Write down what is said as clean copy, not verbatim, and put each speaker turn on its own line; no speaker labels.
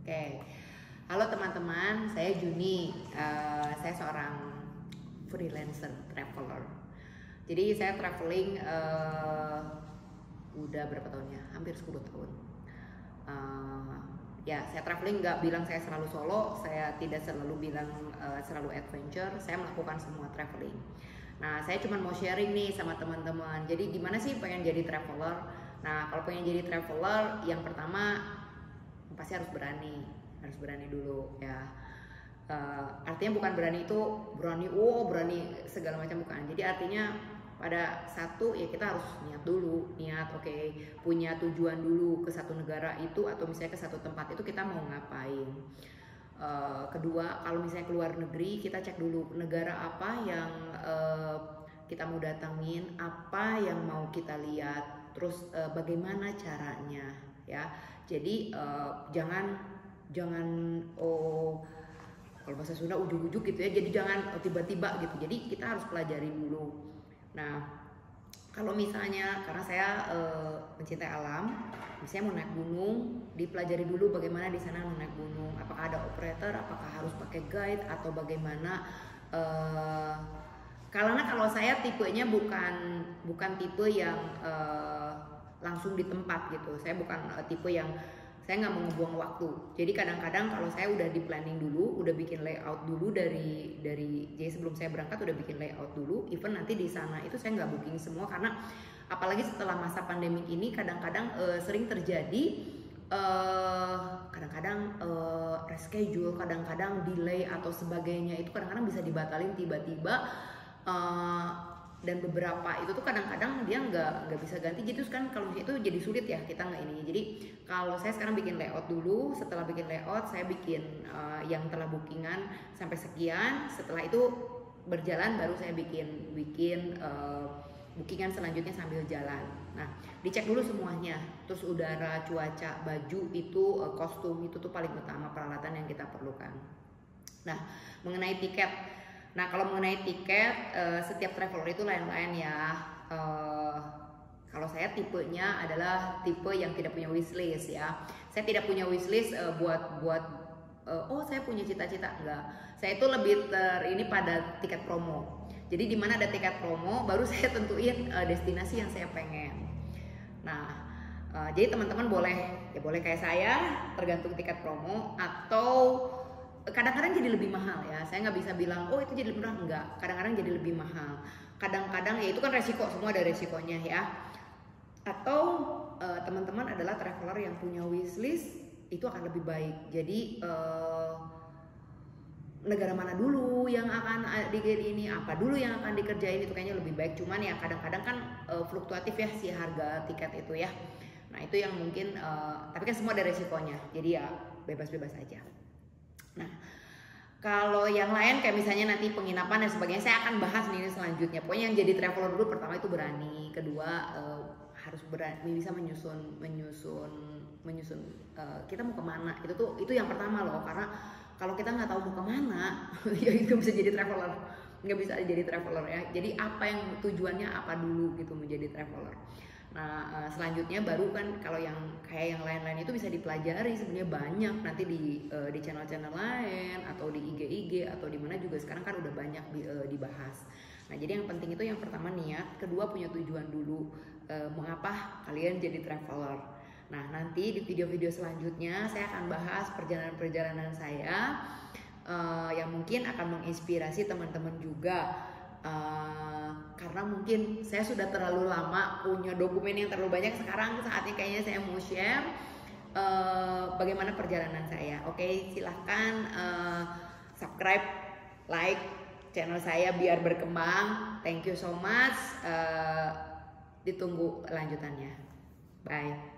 Oke, halo teman-teman, saya Juni. Saya seorang freelancer traveler. Jadi saya traveling udah berapa tahunnya? Hampir 10 tahun. Ya, saya traveling nggak bilang saya selalu solo, saya tidak selalu bilang selalu adventure. Saya melakukan semua traveling. Nah, saya cuma mau sharing nih sama teman-teman. Jadi gimana sih pengen jadi traveler? Nah, kalau pengen jadi traveler, yang pertama pasti harus berani dulu ya. Artinya bukan berani itu berani segala macam, bukan. Jadi artinya pada satu ya kita harus niat oke, punya tujuan dulu ke satu negara itu atau misalnya ke satu tempat itu kita mau ngapain. Kedua, kalau misalnya keluar negeri, kita cek dulu negara apa yang kita mau datangin, apa yang mau kita lihat, terus bagaimana caranya ya. Jadi jangan kalau bahasa Sunda ujuk-ujuk gitu ya. Jadi jangan tiba-tiba gitu. Jadi kita harus pelajari dulu. Nah, kalau misalnya karena saya mencintai alam, misalnya mau naik gunung, dipelajari dulu bagaimana di sana mau naik gunung. Apakah ada operator, apakah harus pakai guide atau bagaimana. Karena kalau saya tipenya bukan tipe yang langsung di tempat gitu. Saya bukan tipe yang saya nggak mau ngebuang waktu. Jadi kadang-kadang kalau saya udah di planning dulu, udah bikin layout dulu dari jadi sebelum saya berangkat udah bikin layout dulu. Even nanti di sana itu saya nggak booking semua karena apalagi setelah masa pandemik ini kadang-kadang sering terjadi kadang-kadang reschedule, kadang-kadang delay atau sebagainya itu kadang-kadang bisa dibatalin tiba-tiba. Dan beberapa itu tuh kadang-kadang dia nggak bisa ganti, jadi kan kalau itu jadi sulit ya kita nggak ini. Jadi kalau saya sekarang bikin layout dulu, setelah bikin layout saya bikin yang telah bookingan sampai sekian, setelah itu berjalan baru saya bikin bookingan selanjutnya sambil jalan. Nah, dicek dulu semuanya, terus udara, cuaca, baju itu, kostum itu tuh paling utama, peralatan yang kita perlukan. Nah, mengenai tiket. Nah, kalau mengenai tiket, setiap traveler itu lain-lain ya. Kalau saya tipenya adalah tipe yang tidak punya wishlist ya. Saya tidak punya wishlist buat saya punya cita-cita, enggak. Saya itu lebih ini pada tiket promo. Jadi di mana ada tiket promo, baru saya tentuin destinasi yang saya pengen. Nah, jadi teman-teman boleh kayak saya, tergantung tiket promo atau kadang-kadang jadi lebih mahal ya. Saya nggak bisa bilang itu jadi lebih murah, enggak. Kadang-kadang jadi lebih mahal. Kadang-kadang ya itu kan resiko, semua ada resikonya ya. Atau teman-teman adalah traveler yang punya wishlist, itu akan lebih baik. Jadi negara mana dulu yang akan ini, apa dulu yang akan dikerjain, itu kayaknya lebih baik. Cuman ya kadang-kadang kan fluktuatif ya si harga tiket itu ya. Nah, itu yang mungkin tapi kan semua ada resikonya. Jadi ya bebas-bebas aja. Nah, kalau yang lain kayak misalnya nanti penginapan dan sebagainya, saya akan bahas nih selanjutnya. Pokoknya yang jadi traveler dulu, pertama itu berani, kedua harus berani bisa menyusun kita mau kemana. Itu yang pertama loh, karena kalau kita nggak tahu mau kemana, ya itu bisa jadi traveler, nggak bisa jadi traveler ya. Jadi apa yang tujuannya apa dulu gitu menjadi traveler. Nah, selanjutnya baru kan kalau yang kayak yang lain-lain itu bisa dipelajari sebenarnya banyak nanti di channel-channel lain atau di IG atau di mana juga sekarang kan udah banyak dibahas. Nah, jadi yang penting itu yang pertama niat, kedua punya tujuan dulu, mengapa kalian jadi traveler. Nah, nanti di video-video selanjutnya saya akan bahas perjalanan-perjalanan saya yang mungkin akan menginspirasi teman-teman juga. Karena mungkin saya sudah terlalu lama punya dokumen yang terlalu banyak, sekarang saatnya kayaknya saya mau share bagaimana perjalanan saya. Oke, silahkan subscribe, like channel saya biar berkembang. Thank you so much. Ditunggu lanjutannya. Bye.